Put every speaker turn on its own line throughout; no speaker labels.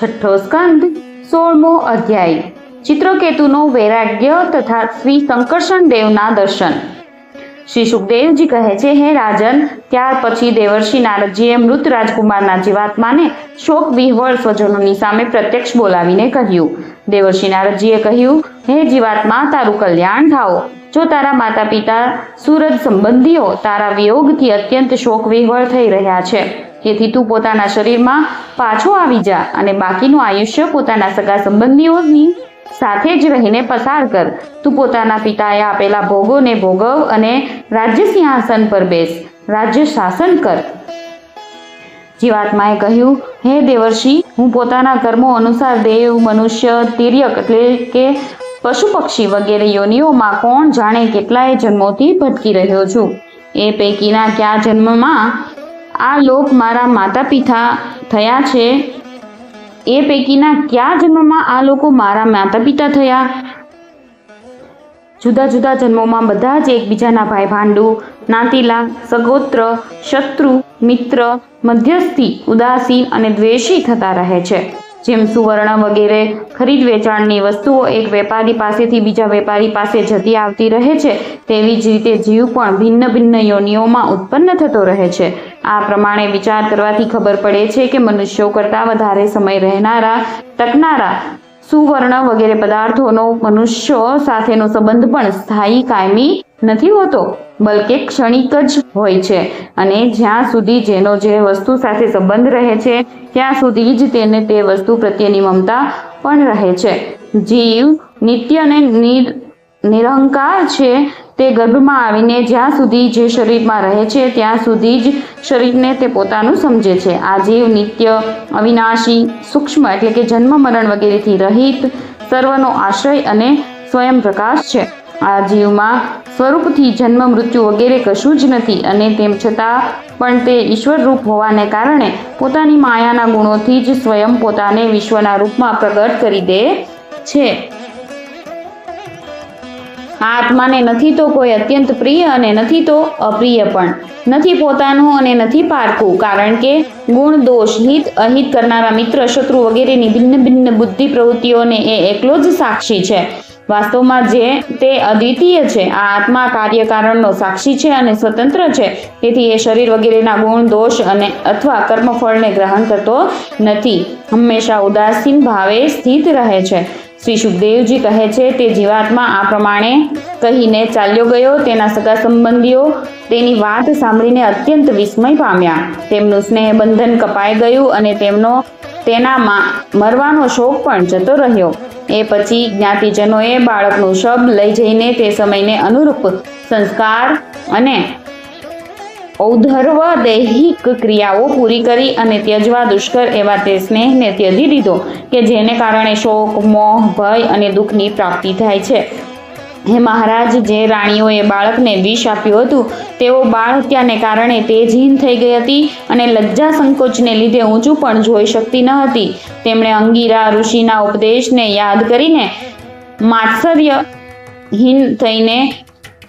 છઠ્ઠો સ્કંદ 16મો અધ્યાય ચિત્રકેતુનો વૈરાગ્ય તથા શ્રી શંકરષણ દેવના દર્શન। શ્રી સુખદેવજી કહે છે, હે રાજન, ત્યાર પછી દેવર્ષિ નારદજીએ મૃત રાજકુમારના જીવાત્માને શોક વિહ્વળ સ્વજનોની સામે પ્રત્યક્ષ બોલાવીને કહ્યું। દેવર્ષિ નારદજીએ કહ્યું, હે જીવાત્મા, તારું કલ્યાણ થાઓ। જો તારા માતા પિતા સુરજ સંબંધીઓ તારા વિયોગથી અત્યંત શોક વિહ્વળ થઈ રહ્યા છે, તેથી તું પોતાના શરીરમાં પાછો આવી જા અને બાકીનું આયુષ્ય પોતાના સગા સંબંધીઓની સાથે જ રહીને પસાર કર। તું પોતાના પિતાએ આપેલા ભોગોને ભોગવ અને રાજ્ય સિંહાસન પર બેસ, રાજ્ય શાસન કર। જીવાત્માએ કહ્યું, હે દેવર્ષિ, હું પોતાના કર્મો અનુસાર દેવ, મનુષ્ય, તિર્યક એટલે કે પશુ પક્ષી વગેરે યોનિઓમાં કોણ જાણે કેટલાય જન્મોથી ભટકી રહ્યો છું। એ પૈકીના કયા જન્મમાં આ લોક મારા માતા પિતા થયા છે? એ પૈકીના કયા જન્મમાં આ લોકો મારા માતા પિતા થયા? જુદા જુદા જન્મોમાં બધા જ એકબીજાના ભાઈ ભાંડુ, નાતીલા, સગોત્ર, શત્રુ, મિત્ર, મધ્યસ્થી, ઉદાસીન અને દ્વેષી થતા રહે છે। જેમ સુવર્ણ વગેરે ખરીદ વેચાણની વસ્તુઓ એક વેપારી પાસેથી બીજા વેપારી પાસે જતી આવતી રહે છે, તેવી જ રીતે જીવ પણ ભિન્ન ભિન્ન યોનિઓમાં ઉત્પન્ન થતો રહે છે। આ પ્રમાણે વિચાર કરવાથી ખબર પડે છે કે મનુષ્યો કરતાં વધારે સમય રહેનારા, ટકનારા સુવર્ણ વગેરે પદાર્થોનો મનુષ્યો સાથેનો સંબંધ પણ સ્થાયી કાયમી નથી હોતો, બલકે ક્ષણિક જ હોય છે, અને જ્યાં સુધી જેનો જે વસ્તુ સાથે સંબંધ રહે છે ત્યાં સુધી જ તેને તે વસ્તુ પ્રત્યેની મમતા પણ રહે છે। જીવ નિત્ય અને નિરહંકાર છે, તે ગર્ભમાં આવીને જ્યાં સુધી જે શરીરમાં રહે છે ત્યાં સુધી જ શરીરને તે પોતાનું સમજે છે। આ જીવ નિત્ય, અવિનાશી, સૂક્ષ્મ એટલે કે જન્મ મરણ વગેરેથી રહિત, સર્વનો આશ્રય અને સ્વયં પ્રકાશ છે। આ જીવમાં સ્વરૂપથી જન્મ મૃત્યુ વગેરે કશું જ નથી, અને તેમ છતાં પણ તે ઈશ્વર રૂપ હોવાને કારણે પોતાની માયાના ગુણોથી જ સ્વયં પોતાને વિશ્વના રૂપમાં પ્રગટ કરી દે છે। આ આત્માને નથી તો કોઈ અત્યંત પ્રિય અને નથી તો અપ્રિય પણ, નથી પોતાનું અને નથી પારકું, કારણ કે ગુણ, દોષ, હિત અહિત કરનારા મિત્ર, શત્રુ વગેરેની ભિન્ન ભિન્ન બુદ્ધિ પ્રવૃત્તિઓને એ એકલો જ સાક્ષી છે। વાસ્તવમાં જે તે અદ્વિતીય છે। આ આત્મા કાર્યકારણનો સાક્ષી છે અને સ્વતંત્ર છે, તેથી એ શરીર વગેરેના ગુણ, દોષ અને અથવા કર્મફળને ગ્રહણ કરતો નથી, હંમેશા ઉદાસીન ભાવે સ્થિત રહે છે। શ્રી સુખદેવજી કહે છે, તે જીવાત્મા આ પ્રમાણે કહીને ચાલ્યો ગયો। તેના સગા સંબંધીઓ તેની વાત સાંભળીને અત્યંત વિસ્મય પામ્યા। તેમનું સ્નેહ બંધન કપાઈ ગયું અને તેનામાં મરવાનો શોક પણ જતો રહ્યો। એ પછી જ્ઞાતિજનોએ બાળકનું શબ લઈ જઈને તે સમયને અનુરૂપ સંસ્કાર અને ઔધર્વ દૈહિક ક્રિયાઓ પૂરી કરી અને ત્યજવા દુષ્કર એવા તે સ્નેહને ત્યજી દીધો કે જેને કારણે શોક, મોહ, ભય અને દુઃખની પ્રાપ્તિ થાય છે। હે મહારાજ, જે રાણીઓએ બાળકને વિષ આપ્યું હતું તેઓ બાળ હત્યાને કારણે તેજહીન થઈ ગઈ હતી અને લજ્જા સંકોચને લીધે ઊંચું પણ જોઈ શકતી ન હતી। તેમણે અંગીરા ઋષિના ઉપદેશને યાદ કરીને માત્સર્યહીન થઈને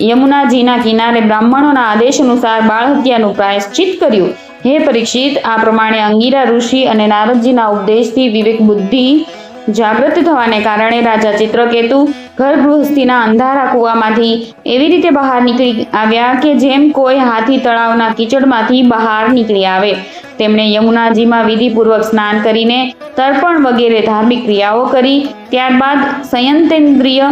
યમુનાજીના કિનારે બ્રાહ્મણોના આદેશ અનુસાર બાળ હત્યાનું પ્રાયશ્ચિત કર્યું। હે પરીક્ષિત, આ પ્રમાણે અંગીરા ઋષિ અને નારદજીના ઉપદેશથી વિવેક બુદ્ધિ જાગૃત થવાને કારણે રાજા ચિત્રકેતુ ઘર ગૃહસ્થીના અંધારા કૂવામાંથી એવી રીતે બહાર નીકળી આવ્યા કે જેમ કોઈ હાથી તળાવના કીચડમાંથી બહાર નીકળી આવે। તેમણે યમુનાજીમાં વિધિપૂર્વક સ્નાન કરીને તર્પણ વગેરે ધાર્મિક ક્રિયાઓ કરી, ત્યારબાદ સંયંતેન્દ્રિય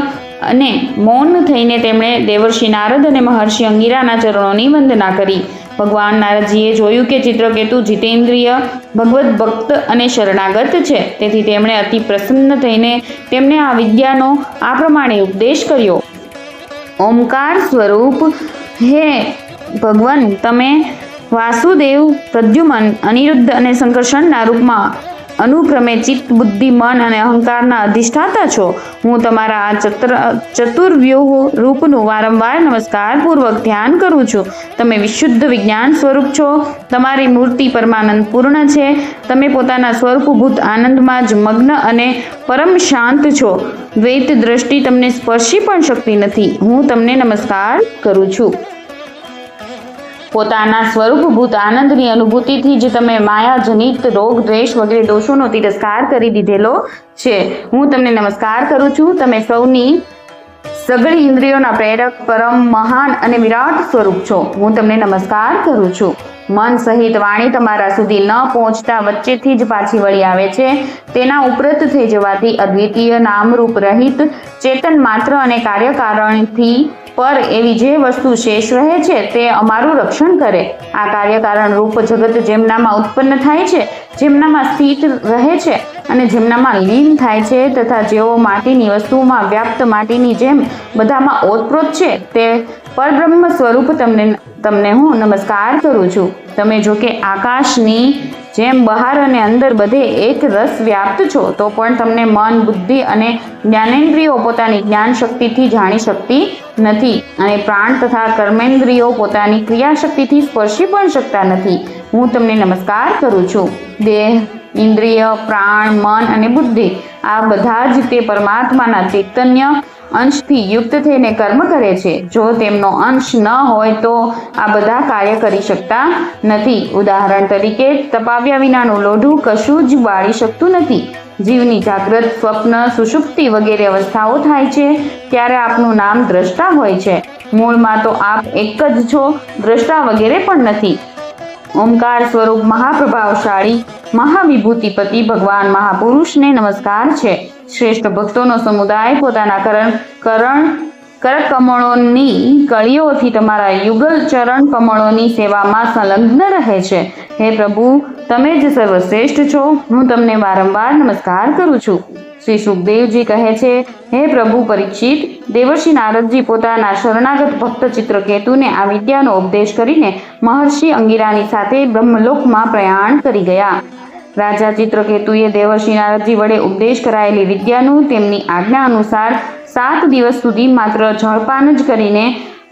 અને મૌન થઈને તેમણે દેવર્ષિ નારદ અને મહર્ષિ અંગીરાના ચરણોની વંદના કરી। ભગવાન નારદજીએ જોયું કે ચિત્રકેતુ જીતેન્દ્રિય, ભગવત ભક્ત અને શરણાગત છે, તેથી તેમણે અતિ પ્રસન્ન થઈને તેમને આ વિદ્યાનો આ પ્રમાણે ઉપદેશ કર્યો। ઓમકાર સ્વરૂપ હે ભગવાન, તમે વાસુદેવ, પ્રદ્યુમન, અનિરુદ્ધ અને સંકર્ષણના રૂપમાં અનુક્રમે ચિત્ત, બુદ્ધિ, મન અને અહંકારના અધિષ્ઠાતા છો। હું તમારા આ ચતુર્વ્યુહ રૂપનું વારંવાર નમસ્કારપૂર્વક ધ્યાન કરું છું। તમે વિશુદ્ધ વિજ્ઞાન સ્વરૂપ છો, તમારી મૂર્તિ પરમાનંદ પૂર્ણ છે, તમે પોતાના સ્વરૂપભૂત આનંદમાં જ મગ્ન અને પરમ શાંત છો। દ્વૈત દ્રષ્ટિ તમને સ્પર્શી પણ શકતી નથી। હું તમને નમસ્કાર કરું છું। પોતાના સ્વરૂપભૂત આનંદની અનુભૂતિથી જ તમે માયાજનિત રોગ દ્વેષ વગેરે દોષોનો તિરસ્કાર કરી દીધેલો છે. હું તમને નમસ્કાર કરું છું. તમે સૌની સઘળી ઇન્દ્રિયોના પ્રેરક પરમ મહાન અને વિરાટ સ્વરૂપ છો. હું તમને નમસ્કાર કરું છું. મન સહિત વાણી તમારા સુધી ન પહોંચતા વચ્ચેથી જ પાછી વળી આવે છે. તેના ઉપરત થઈ જવાથી અદ્વિતીય નામરૂપ રહિત ચેતન માત્ર અને કાર્યકારણથી પર એવી જે વસ્તુ શેષ રહે છે તે અમારું રક્ષણ કરે. આ કાર્યકારણ રૂપ જગત જેમનામાં ઉત્પન્ન થાય છે, જેમનામાં સ્થિત રહે છે અને જેમનામાં લીન થાય છે તથા જેઓ માટીની વસ્તુઓમાં વ્યાપ્ત માટીની જેમ બધામાં ઓતપ્રોત છે તે પરબ્રહ્મ સ્વરૂપ તમને હું નમસ્કાર કરું છું. તમે જો કે આકાશની જેમ બહાર અને અંદર બધે એક રસ વ્યાપ્ત છો તો પણ તમને મન બુદ્ધિ અને જ્ઞાનેન્દ્રિયો પોતાની જ્ઞાન શક્તિથી જાણી શકતી નથી અને પ્રાણ તથા કર્મેન્દ્રિયો પોતાની ક્રિયાશક્તિથી સ્પર્શી પણ શકતા નથી. હું તમને નમસ્કાર કરું છું. દેહ, ઇન્દ્રિય, પ્રાણ, મન અને બુદ્ધિ આ બધા જ તે પરમાત્માના ચૈતન્ય અંશથી યુક્ત થઈને કર્મ કરે છે. જો તેમનો અંશ ન હોય તો આ બધા કાર્ય કરી શકતા નથી. ઉદાહરણ તરીકે તપાવ્યા વિનાનું લોઢું કશું જ બાળી શકતું નથી. જીવની જાગ્રત, સ્વપ્ન, સુષુપ્તિ વગેરે અવસ્થાઓ થાય છે ત્યારે આપનું નામ દ્રષ્ટા હોય છે. મૂળમાં તો આપ એક જ છો, દ્રષ્ટા વગેરે પણ નથી. ઓમકાર સ્વરૂપ મહાપ્રભાવશાળી મહાવિભૂતિપતિ ભગવાન મહાપુરુષને નમસ્કાર છે. શ્રેષ્ઠ ભક્તોનો સમુદાય પોતાના કરકમળોની કળીઓથી તમારા યુગલ ચરણ કમળોની સેવામાં સંલગ્ન રહે છે. હે પ્રભુ, તમે જ સર્વશ્રેષ્ઠ છો. હું તમને વારંવાર નમસ્કાર કરું છું. શ્રી સુખદેવજી કહે છે, હે પ્રભુ પરીક્ષિત, દેવર્ષિ નારદજી પોતાના શરણાગત ભક્ત ચિત્રકેતુને આ વિદ્યાનો ઉપદેશ કરીને મહર્ષિ અંગિરાની સાથે બ્રહ્મલોકમાં પ્રયાણ કરી ગયા. રાજા ચિત્રકેતુએ દેવર્ષિ નારદજી વડે ઉપદેશ કરાયેલી વિદ્યાનું તેમની આજ્ઞા અનુસાર 7 દિવસ સુધી માત્ર જળપાન જ કરીને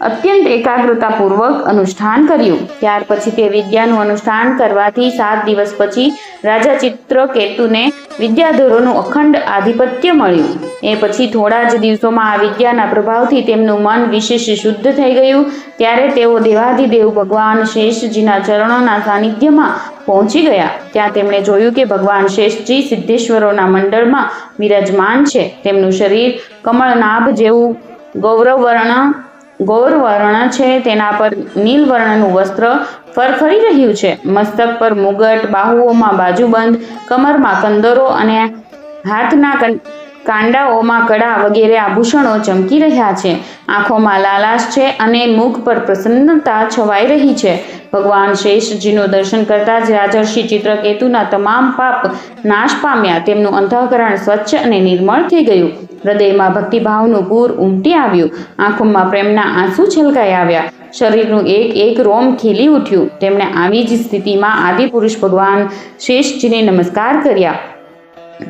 અત્યંત એકાગ્રતાપૂર્વક અનુષ્ઠાન કર્યું. ત્યાર પછી તે વિદ્યાનું અનુષ્ઠાન કરવાથી 7 દિવસ પછી રાજા ચિત્રકેતુને વિદ્યાધરોનું અખંડ આધિપત્ય મળ્યું. એ પછી થોડા જ દિવસોમાં આ વિદ્યાના પ્રભાવથી તેમનું મન વિશેષ શુદ્ધ થઈ ગયું. ત્યારે તેઓ દેવાધિદેવ ભગવાન શેષજીના ચરણોના સાનિધ્યમાં પહોંચી ગયા. ત્યાં તેમણે જોયું કે ભગવાન શેષજી સિદ્ધેશ્વરોના મંડળમાં વિરાજમાન છે. તેમનું શરીર કમળનાભ જેવું ગૌરવર્ણ છે. તેના પર નીલ વર્ણનું વસ્ત્ર ફરફરી રહ્યું છે. મસ્તક પર મુગટ, બાહુઓમાં બાજુબંધ, કમરમાં કંદરો અને હાથના કાંડાઓમાં કડા વગેરે આભૂષણો ચમકી રહ્યા છે. આંખોમાં લાલાશ છે અને મુખ પર પ્રસન્નતા છવાઈ રહી છે. ભગવાન શેષજીનું દર્શન કરતા જ રાજર્ષિ ચિત્રકેતુના તમામ પાપ નાશ પામ્યા. તેમનું અંતઃકરણ સ્વચ્છ અને નિર્મળ થઈ ગયું. હૃદયમાં ભક્તિભાવનું પૂર ઉમટી આવ્યું. આંખોમાં પ્રેમના આંસુ છલકાઈ આવ્યા. શરીરનું એક એક રોમ ખીલી ઉઠ્યું. તેમણે આવી જ સ્થિતિમાં આદિપુરુષ ભગવાન શેષજીને નમસ્કાર કર્યા.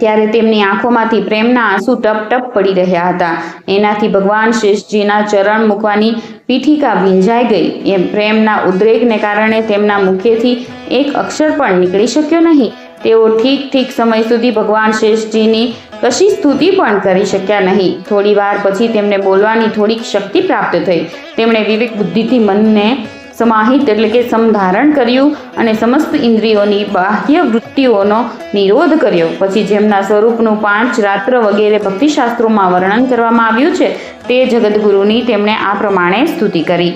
ત્યારે તેમની આંખોમાંથી પ્રેમના આંસુ ટપ ટપ પડી રહ્યા હતા. એનાથી ભગવાન શેષજીના ચરણ મૂકવાની પીઠિકા ભીંજાઈ ગઈ. એમ પ્રેમના ઉદ્રેકને કારણે તેમના મુખેથી એક અક્ષર પણ નીકળી શક્યો નહીં. તેઓ ઠીક સમય સુધી ભગવાન શેષજીની કશી સ્તુતિ પણ કરી શક્યા નહીં. થોડી વાર પછી તેમને બોલવાની થોડીક શક્તિ પ્રાપ્ત થઈ. તેમણે વિવેક બુદ્ધિથી મનને સમાહિત એટલે કે સમધારણ કર્યું અને સમસ્ત ઇન્દ્રિયોની બાહ્ય વૃત્તિઓનો નિરોધ કર્યો. પછી જેમના સ્વરૂપનું 5 રાત્ર વગેરે ભક્તિશાસ્ત્રોમાં વર્ણન કરવામાં આવ્યું છે તે જગદગુરુની તેમણે આ પ્રમાણે સ્તુતિ કરી.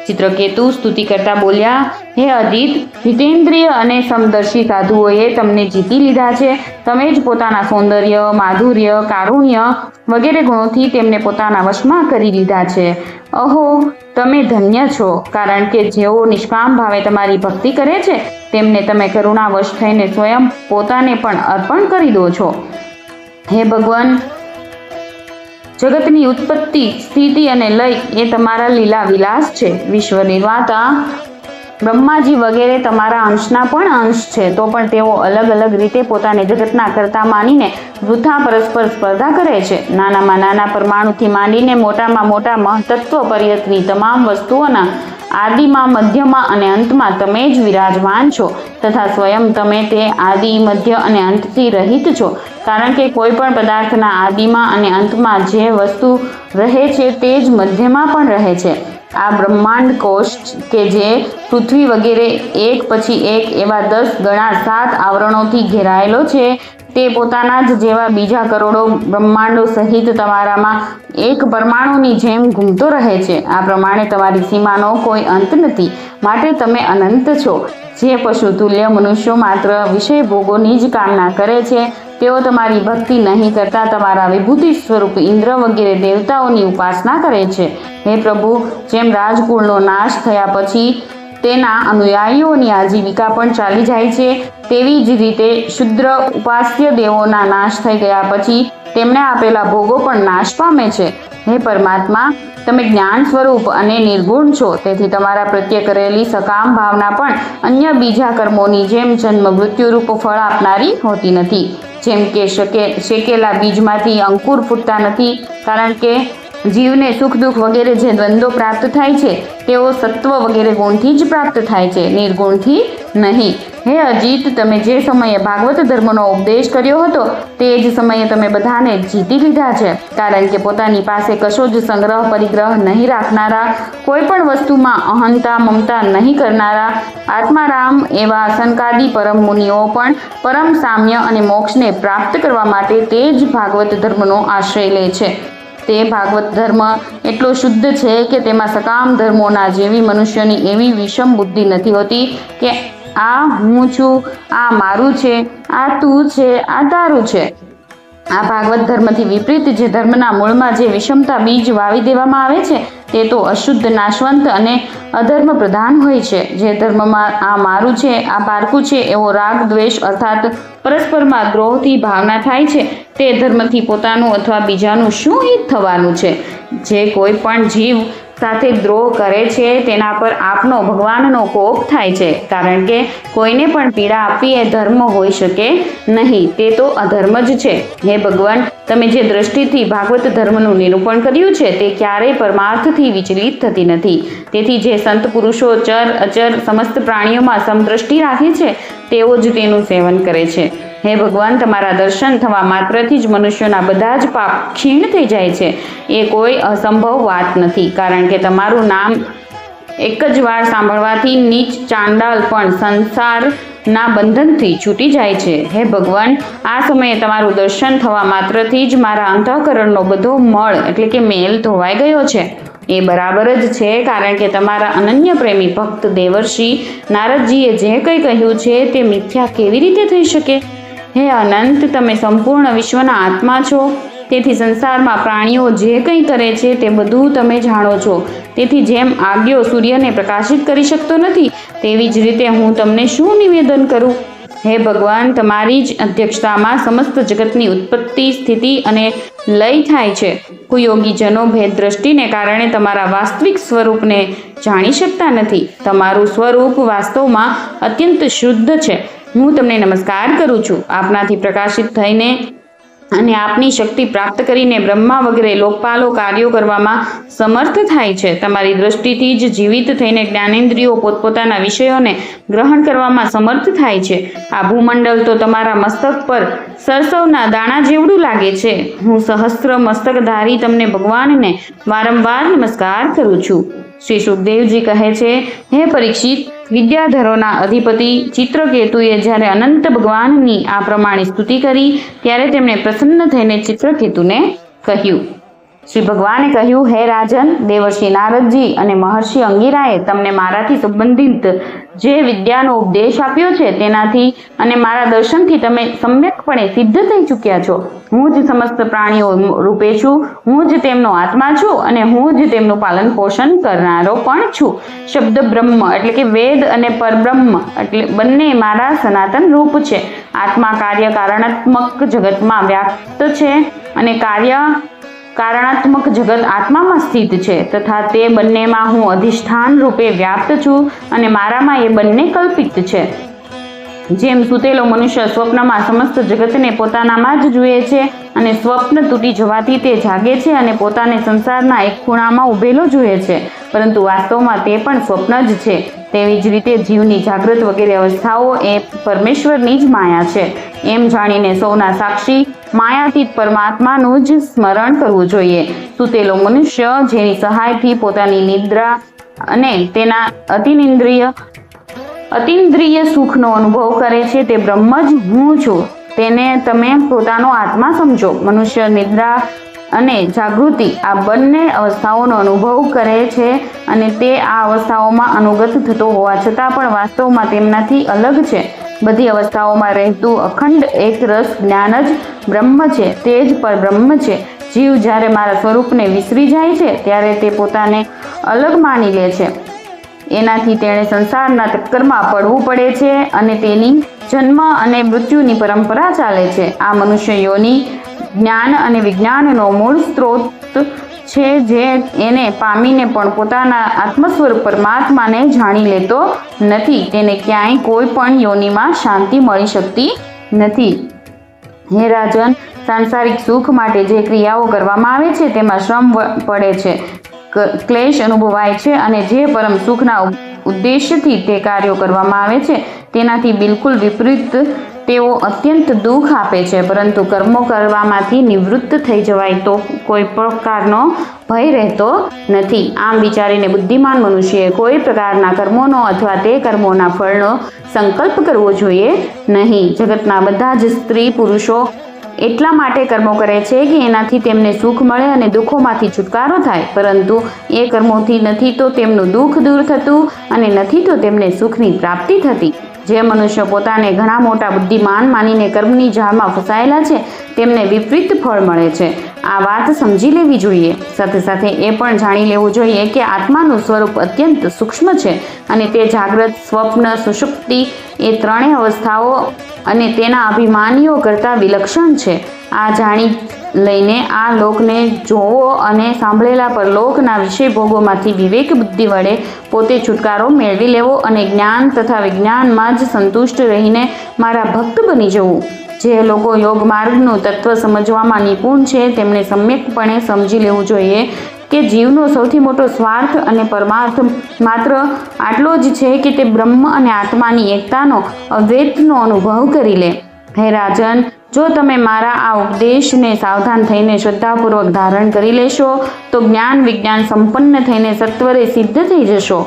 ચિત્રકેતુ સ્તુતિ કરતા બોલ્યા, હે અજીત, જીતેન્દ્રિય અને સમદર્શી સાધુઓએ તમને જીતી લીધા છે. તમે જ પોતાના સૌંદર્ય, માધુર્ય, કારુણ્ય વગેરે ગુણોથી તેમને પોતાના વશમાં કરી લીધા છે. અહો, તમે ધન્ય છો, કારણ કે જેઓ નિષ્કામ ભાવે તમારી ભક્તિ કરે છે તેમને તમે કરુણાવશ થઈને સ્વયં પોતાને પણ અર્પણ કરી દો છો. હે ભગવાન, જગતની ઉત્પત્તિ, સ્થિતિ અને લય એ તમારા લીલા વિલાસ છે. વિશ્વ નિર્માતા બ્રહ્માજી વગેરે તમારા અંશના પણ અંશ છે. તો પણ તેઓ અલગ અલગ રીતે પોતાને જગતના કર્તા માનીને વૃથા પરસ્પર સ્પર્ધા કરે છે. નાનામાં નાના પરમાણુથી માંડીને મોટામાં મોટા મહતત્વ પર્યંતની તમામ વસ્તુઓના આદિમાં, મધ્યમાં અને અંતમાં તમે જ વિરાજમાન છો તથા સ્વયં તમે તે આદિ, મધ્ય અને અંતથી રહિત છો. કારણ કે કોઈ પણ પદાર્થના આદિમાં અને અંતમાં જે વસ્તુ રહે છે તે જ મધ્યમાં પણ રહે છે. આ બ્રહ્માંડ કોષ કે જે પૃથ્વી વગેરે એક પછી એક એવા 10 ગણા 7 આવરણોથી ઘેરાયેલો છે, તે પોતાના જ જેવા બીજા કરોડો બ્રહ્માંડો સહિત તમારામાં એક પરમાણુની જેમ ઘૂમતો રહે છે. આ પ્રમાણે તમારી સીમાનો કોઈ અંત નથી, માટે તમે અનંત છો. જે પશુ તુલ્ય મનુષ્યો માત્ર વિષય ભોગોની જ કામના કરે છે, તેઓ તમારી ભક્તિ નહીં કરતા તમારા વિભૂતિ સ્વરૂપ ઇન્દ્ર વગેરે દેવતાઓની ઉપાસના કરે છે. હે પ્રભુ, જેમ રાજકુળનો નાશ થયા પછી તેના અનુયાયીઓની આજીવિકા પણ ચાલી જાય છે, તેવી જ રીતે શુદ્ર ઉપાસ્ય દેવોના નાશ થઈ ગયા પછી તેમણે આપેલા ભોગો પણ નાશ પામે છે. હે પરમાત્મા, તમે જ્ઞાન સ્વરૂપ અને નિર્ગુણ છો, તેથી તમારા પ્રત્યે કરેલી સકામ ભાવના પણ અન્ય બીજા કર્મોની જેમ જન્મ મૃત્યુરૂપ ફળ આપનારી હોતી નથી. જેમ કે શેકેલા બીજમાંથી અંકુર ફૂટતા નથી, કારણ કે જીવને સુખ દુઃખ વગેરે જે દ્વંદ્વો પ્રાપ્ત થાય છે તેઓ સત્વ વગેરે ગુણથી જ પ્રાપ્ત થાય છે, નિર્ગુણથી નહીં. હે અજીત, તમે જે સમયે ભાગવત ધર્મનો ઉપદેશ કર્યો હતો તે જ સમયે તમે બધાને જીતી લીધા છે, કારણ કે પોતાની પાસે કશો જ સંગ્રહ પરિગ્રહ નહીં રાખનારા, કોઈ પણ વસ્તુમાં અહંતા મમતા નહીં કરનારા આત્મારામ એવા સનકાદી પરમ મુનિઓ પણ પરમ સામ્ય અને મોક્ષને પ્રાપ્ત કરવા માટે તે જ ભાગવત ધર્મનો આશ્રય લે છે. તે ભાગવત ધર્મ એટલો શુદ્ધ છે કે તેમાં સકામ ધર્મોના જેવી મનુષ્યની એવી વિષમ બુદ્ધિ નથી હોતી કે આ હું છું, આ મારું છે, આ તું છે, આ તારું છે. આ ભાગવત ધર્મથી વિપરીત જે ધર્મના મૂળમાં જે વિષમતા બીજ વાવી દેવામાં આવે છે તે તો અશુદ્ધ, નાશવંત અને અધર્મ પ્રધાન હોય છે. જે ધર્મમાં આ મારું છે, આ પારકું છે એવો રાગ દ્વેષ અર્થાત પરસ્પરમાં દ્રોહથી ભાવના થાય છે, તે ધર્મથી પોતાનું અથવા બીજાનું શું હિત થવાનું છે? જે કોઈ પણ જીવ સાથે દ્રોહ કરે છે તેના પર આપનો ભગવાનનો કોપ થાય છે, કારણ કે કોઈને પણ પીડા આપવી એ ધર્મ હોઈ શકે નહીં, તે તો અધર્મ જ છે. હે ભગવાન, તમે જે દ્રષ્ટિથી ભાગવત ધર્મનું નિરૂપણ કર્યું છે તે ક્યારેય પરમાર્થથી વિચલિત થતી નથી. તેથી જે સંત પુરુષો ચર અચર સમસ્ત પ્રાણીઓમાં સમદ્રષ્ટિ રાખે છે તેઓ જ તેનું સેવન કરે છે. હે ભગવાન, તમારા દર્શન થવા માત્રથી જ મનુષ્યોના બધા જ પાપ ક્ષીણ થઈ જાય છે, એ કોઈ અસંભવ વાત નથી, કારણ કે તમારું નામ એક જ વાર સાંભળવાથી નીચ ચાંડાલ પણ સંસારના બંધનથી છૂટી જાય છે. હે ભગવાન, આ સમયે તમારું દર્શન થવા માત્રથી જ મારા અંતઃકરણનો બધો મળ એટલે કે મેલ ધોવાઈ ગયો છે. એ બરાબર જ છે, કારણ કે તમારા અનન્ય પ્રેમી ભક્ત દેવર્ષિ નારદજીએ જે કંઈ કહ્યું છે તે મિથ્યા કેવી રીતે થઈ શકે? હે અનંત, તમે સંપૂર્ણ વિશ્વના આત્મા છો, તેથી સંસારમાં પ્રાણીઓ જે કંઈ કરે છે તે બધું તમે જાણો છો. તેથી જેમ આગ્યો સૂર્યને પ્રકાશિત કરી શકતો નથી, તેવી જ રીતે હું તમને શું નિવેદન કરું? હે ભગવાન, તમારી જ અધ્યક્ષતામાં સમસ્ત જગતની ઉત્પત્તિ, સ્થિતિ અને લય થાય છે. કુયોગીજનો ભેદ દ્રષ્ટિને કારણે તમારા વાસ્તવિક સ્વરૂપને જાણી શકતા નથી. તમારું સ્વરૂપ વાસ્તવમાં અત્યંત શુદ્ધ છે. હું તમને નમસ્કાર કરું છું. આપનાથી પ્રકાશિત થઈને અને આપની શક્તિ પ્રાપ્ત કરીને બ્રહ્મા વગેરે લોકપાલો કાર્યો કરવામાં સમર્થ થાય છે. તમારી દ્રષ્ટિથી જ જીવિત થઈને જ્ઞાનેન્દ્રિયો પોતપોતાના વિષયોને ગ્રહણ કરવામાં સમર્થ થાય છે. આ ભૂમંડળ તો તમારા મસ્તક પર સરસવના દાણા જેવડું લાગે છે. હું સહસ્ત્ર મસ્તકધારી તમને ભગવાનને વારંવાર નમસ્કાર કરું છું. શ્રી સુખદેવજી કહે છે, હે પરીક્ષિત, વિદ્યાધરોના અધિપતિ ચિત્રકેતુએ જ્યારે અનંત ભગવાનની આ પ્રમાણે સ્તુતિ કરી ત્યારે તેમણે પ્રસન્ન થઈને ચિત્રકેતુને કહ્યું. શ્રી ભગવાને કહ્યું, હે રાજન, દેવર્ષિ નારદજી અને મહર્ષિ અંગિરાએ તમને મારાથી સંબંધિત જે વિદ્યાનો ઉપદેશ આપ્યો છે તેનાથી અને મારા દર્શનથી તમે સમ્યકપણે સિદ્ધ થઈ ચૂક્યા છો. હું જ સમસ્ત પ્રાણીઓ રૂપે છું, હું જ તેમનો આત્મા છું અને હું જ તેમનું પાલન પોષણ કરનારો પણ છું. શબ્દ બ્રહ્મ એટલે કે વેદ અને પરબ્રહ્મ એટલે બંને મારા સનાતન રૂપ છે. આત્મા કાર્ય કારણાત્મક જગતમાં વ્યાપ્ત છે અને કાર્ય કારણાત્મક જગત આત્મામાં સ્થિત છે, તથા તે બંનેમાં હું અધિષ્ઠાન રૂપે વ્યાપ્ત છું અને મારામાં એ બંને કલ્પિત છે. જેમ સૂતેલો મનુષ્ય સ્વપ્નમાં સમસ્ત જગતને પોતાનામાં જ જુએ છે અને સ્વપ્ન તૂટી જવાથી તે જાગે છે અને પોતાને સંસારના એક ખૂણામાં ઊભેલો જુએ છે, પરંતુ વાસ્તવમાં તે પણ સ્વપ્ન જ છે, તેવી જ રીતે જીવની જાગૃત વગેરે અવસ્થાઓ એ પરમેશ્વરની જ માયા છે. એમ જાણીને સૌના સાક્ષી માયાતીત પરમાત્માનું જ સ્મરણ કરવું જોઈએ. સૂતેલો મનુષ્ય જેની સહાયથી પોતાની નિદ્રા અને તેના અતિન્દ્રિય સુખનો અનુભવ કરે છે તે બ્રહ્મ જ હું છું, તેને તમે પોતાનો આત્મા સમજો. મનુષ્ય નિદ્રા અને જાગૃતિ આ બંને અવસ્થાઓનો અનુભવ કરે છે અને તે આ અવસ્થાઓમાં અનુગત થતો હોવા છતાં પણ વાસ્તવમાં તેમનાથી અલગ છે. બધી અવસ્થાઓમાં રહેતું અખંડ એક રસ જ્ઞાન જ બ્રહ્મ છે, તે જ પરબ્રહ્મ છે. જીવ જ્યારે મારા સ્વરૂપને વિસરી જાય છે ત્યારે તે પોતાને અલગ માની લે છે. એનાથી તેણે સંસારના ચક્કરમાં પડવું પડે છે અને તેની જન્મ અને મૃત્યુની પરંપરા ચાલે છે. આ મનુષ્ય યોની જ્ઞાન અને વિજ્ઞાનનો મૂળ સ્ત્રોત છે, જે એને પામીને પણ પોતાના આત્મ સ્વરૂપ પરમાત્માને જાણી લેતો નથી. તેને ક્યાંય કોઈ પણ યોનિમાં શાંતિ મળી શકતી નથી. હે રાજન, સાંસારિક સુખ માટે જે ક્રિયાઓ કરવામાં આવે છે તેમાં શ્રમ પડે છે, ક્લેશ અનુભવાય છે અને જે પરમ સુખના ઉદ્દેશ્યથી તે કાર્યો કરવામાં આવે છે તેનાથી બિલકુલ વિપરીત તેઓ અત્યંત દુઃખ આપે છે. પરંતુ કર્મો કરવામાંથી નિવૃત્ત થઈ જવાય તો કોઈ પ્રકારનો ભય રહેતો નથી. આમ વિચારીને બુદ્ધિમાન મનુષ્યએ કોઈ પ્રકારના કર્મોનો અથવા તે કર્મોના ફળનો સંકલ્પ કરવો જોઈએ નહીં. જગતના બધા જ સ્ત્રી પુરુષો એટલા માટે કર્મો કરે છે કે એનાથી તેમને સુખ મળે અને દુઃખોમાંથી છુટકારો થાય, પરંતુ એ કર્મોથી નથી તો તેમનું દુઃખ દૂર થતું અને નથી તો તેમને સુખની પ્રાપ્તિ થતી. જે મનુષ્ય પોતાને ઘણા મોટા બુદ્ધિમાન માનીને કર્મની જાળમાં ફસાયેલા છે તેમને વિપરીત ફળ મળે છે. આ વાત સમજી લેવી જોઈએ. સાથે સાથે એ પણ જાણી લેવું જોઈએ કે આત્માનું સ્વરૂપ અત્યંત સૂક્ષ્મ છે અને તે જાગ્રત, સ્વપ્ન, સુષુપ્તિ એ ત્રણેય અવસ્થાઓ અને તેના અભિમાનીઓ કરતાં વિલક્ષણ છે. આ જાણી લઈને આ લોકને જોવો અને સાંભળેલા પરલોકના વિષય ભોગોમાંથી વિવેક બુદ્ધિ વડે પોતે છુટકારો મેળવી લેવો અને જ્ઞાન તથા વિજ્ઞાનમાં જ સંતુષ્ટ રહીને મારા ભક્ત બની જવું. જે લોકો યોગ માર્ગનું તત્વ સમજવામાં નિપુણ છે તેમણે સમ્યકપણે સમજી લેવું જોઈએ કે જીવનો સૌથી મોટો સ્વાર્થ અને પરમાર્થ માત્ર આટલો જ છે કે તે બ્રહ્મ અને આત્માની એકતાનો અદ્વૈતનો અનુભવ કરી લે. હે રાજન, જો તમે મારા આ ઉપદેશને સાવધાન થઈને શ્રદ્ધાપૂર્વક ધારણ કરી લેશો તો જ્ઞાન વિજ્ઞાન સંપન્ન થઈને સત્વરે સિદ્ધ થઈ જશો.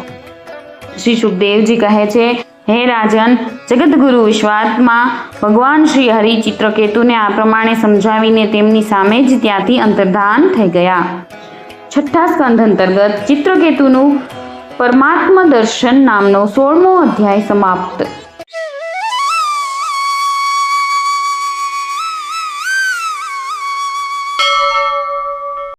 શ્રી સુખદેવજી કહે છે, હે રાજન, જગતગુરુ વિશ્વાત્મા ભગવાન શ્રી હરિ ચિત્રકેતુને આ પ્રમાણે સમજાવીને તેમની સામે જ ત્યાંથી અંતર્ધાન થઈ ગયા. છઠ્ઠા સ્કંધ અંતર્ગત ચિત્રકેતુનું પરમાત્મ દર્શન નામનો 16મો અધ્યાય સમાપ્ત.